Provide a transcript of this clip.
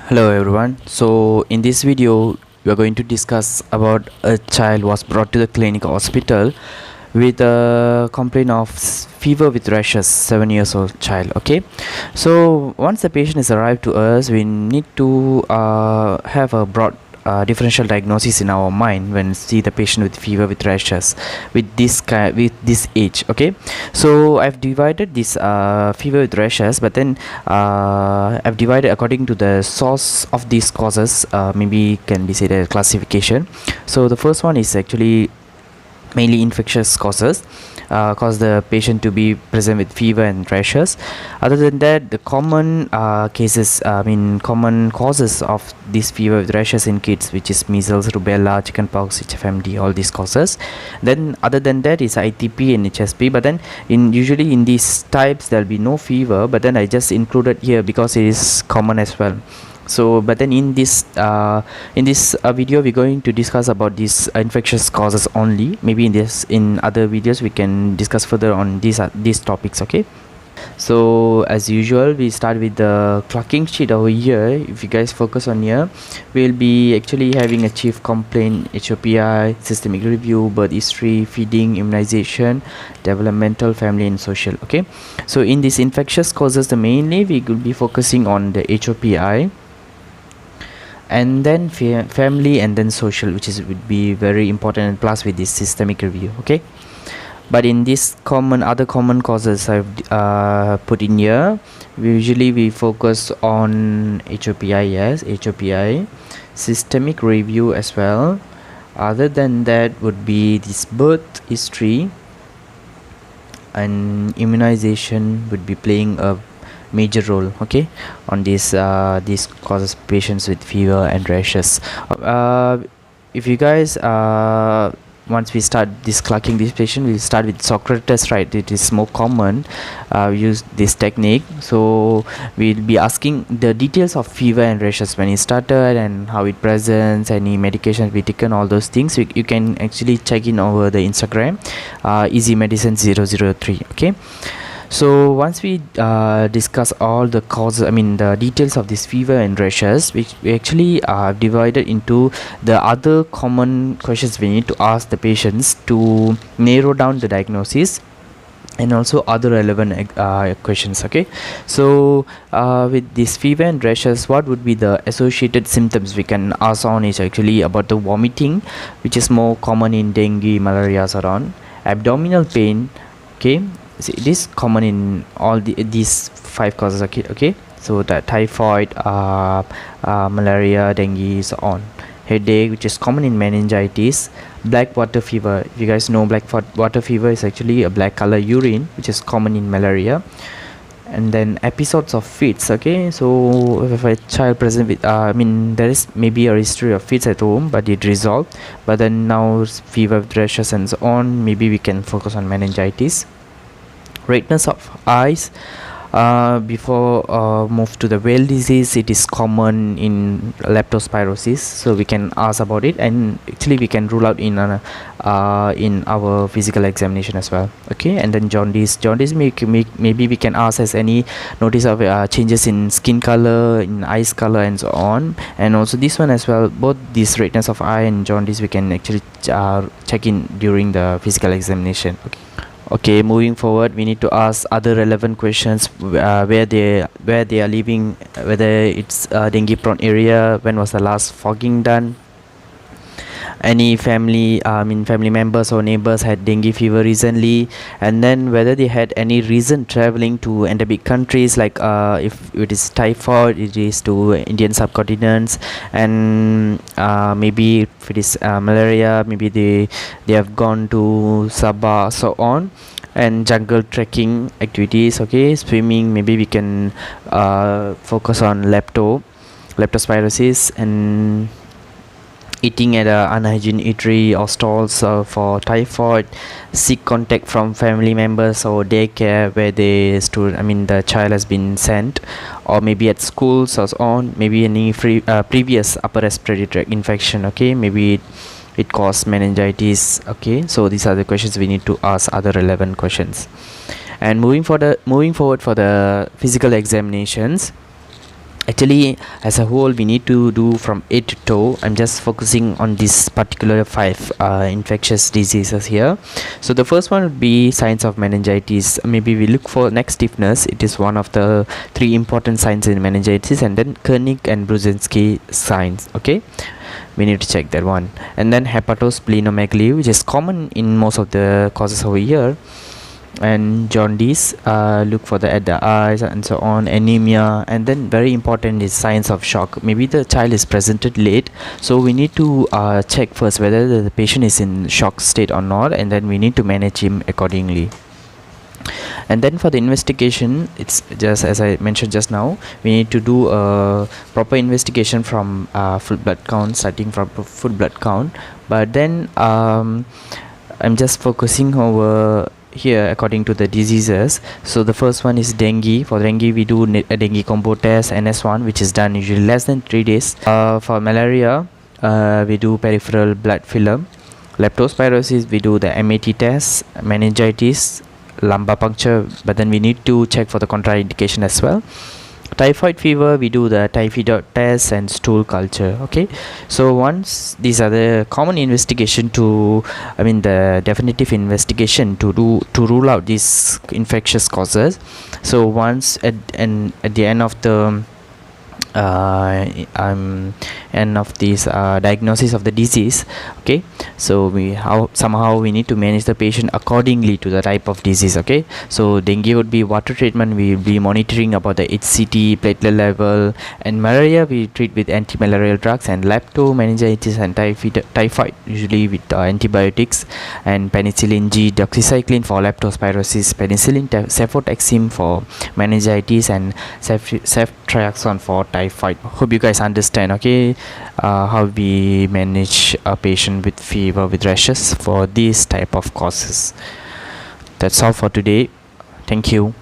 Hello everyone. So in this video we are going to discuss about a child was brought to the clinic hospital with a complaint of fever with rashes, 7 years old child. Okay, so once the patient is arrived to us, we need to have a broad differential diagnosis in our mind when see the patient with fever with rashes with this age. Okay, so I've divided this fever with rashes, but then I've divided according to the source of these causes. Maybe can be said a classification. So the first one is actually mainly infectious causes, cause the patient to be present with fever and rashes. Other than that, the common common causes of this fever with rashes in kids, which is measles, rubella, chickenpox, HFMD, all these causes. Then other than that is ITP and HSP, but then usually in these types there'll be no fever, but then I just included here because it is common as well. So but then in this video we're going to discuss about these infectious causes only. Maybe in other videos we can discuss further on these topics. Okay, so as usual we start with the clocking sheet over here. If you guys focus on here, we'll be actually having a chief complaint, HOPI, systemic review, birth history, feeding, immunization, developmental, family and social. Okay, so in these infectious causes, the mainly we will be focusing on the HOPI, and then family, and then social, which is would be very important, and plus with this systemic review. Okay, but in this other common causes I've put in here, we focus on HOPI. Yes, HOPI, systemic review as well. Other than that would be this birth history, and immunization would be playing a major role. Okay, on this causes patients with fever and rashes. If you guys once we start this clocking this patient, we'll start with Socrates, right? It is more common use this technique. So we'll be asking the details of fever and rashes, when it started and how it presents, any medication we taken, all those things. You can actually check in over the Instagram, easy medicine 003. Okay, so once we discuss all the causes, the details of this fever and rashes, which we actually divided into the other common questions we need to ask the patients to narrow down the diagnosis, and also other relevant questions. Okay, so with this fever and rashes, what would be the associated symptoms we can ask on is actually about the vomiting, which is more common in dengue, malaria, around abdominal pain. Okay, so it is common in all these 5 causes. Okay, so the typhoid, malaria, dengue, so on. Headache, which is common in meningitis. Black water fever, if you guys know, black water fever is actually a black color urine, which is common in malaria. And then episodes of fits. Okay, so if a child present with there is maybe a history of fits at home, but it resolved, but then now fever, rashes and so on, maybe we can focus on meningitis. Redness of eyes, before move to the whale disease, it is common in leptospirosis, so we can ask about it, and actually we can rule out in our physical examination as well. Okay, and then jaundice, maybe we can ask as any notice of changes in skin color, in eyes color and so on. And also this one as well, both this redness of eye and jaundice we can actually check in during the physical examination. Okay, moving forward, we need to ask other relevant questions, where they are living, whether it's dengue prone area, when was the last fogging done, any family members or neighbors had dengue fever recently, and then whether they had any recent traveling to endemic countries, like if it is typhoid, it is to Indian subcontinents, and maybe if it is malaria, maybe they have gone to Sabah, so on. And jungle trekking activities. Okay, swimming, maybe we can focus on leptospirosis, and eating at a unhygienic eatery or stalls for typhoid, seek contact from family members or daycare where the child has been sent, or maybe at schools or so on, maybe any previous upper respiratory tract infection. Okay, maybe it caused meningitis. Okay, so these are the questions we need to ask, other relevant questions. And moving forward for the physical examinations, Actually, as a whole, we need to do from head to toe. I'm just focusing on this particular five infectious diseases here. So the first one would be signs of meningitis. Maybe we look for neck stiffness. It is one of the three important signs in meningitis, and then Kernig and Brudzinski signs. Okay, we need to check that one. And then hepatosplenomegaly, which is common in most of the causes over here. And jaundice, look for the at the eyes and so on, anemia. And then very important is signs of shock. Maybe the child is presented late, so we need to check first whether the patient is in shock state or not, and then we need to manage him accordingly. And then for the investigation, it's just as I mentioned just now, we need to do a proper investigation from full blood count, starting from full blood count. But then I'm just focusing over here according to the diseases. So the first one is dengue. For dengue, we do a dengue combo test, NS1, which is done usually less than 3 days. For malaria, we do peripheral blood film. Leptospirosis, we do the MAT test. Meningitis, lumbar puncture, but then we need to check for the contraindication as well. Typhoid fever, we do the typhoid test and stool culture. Okay, so once these are the common investigation to, I mean the definitive investigation to rule out these infectious causes. So once at the end of the end of this diagnosis of the disease, okay, so somehow we need to manage the patient accordingly to the type of disease. Okay, so dengue would be water treatment, we will be monitoring about the HCT, platelet level. And malaria, we treat with anti-malarial drugs. And meningitis and typhoid usually with antibiotics. And penicillin G, doxycycline for leptospirosis, penicillin cefotaxime for meningitis, and ceftriaxone for typhoid. Hope you guys understand, okay, how we manage a patient with fever with rashes for these type of causes. That's all for today. Thank you.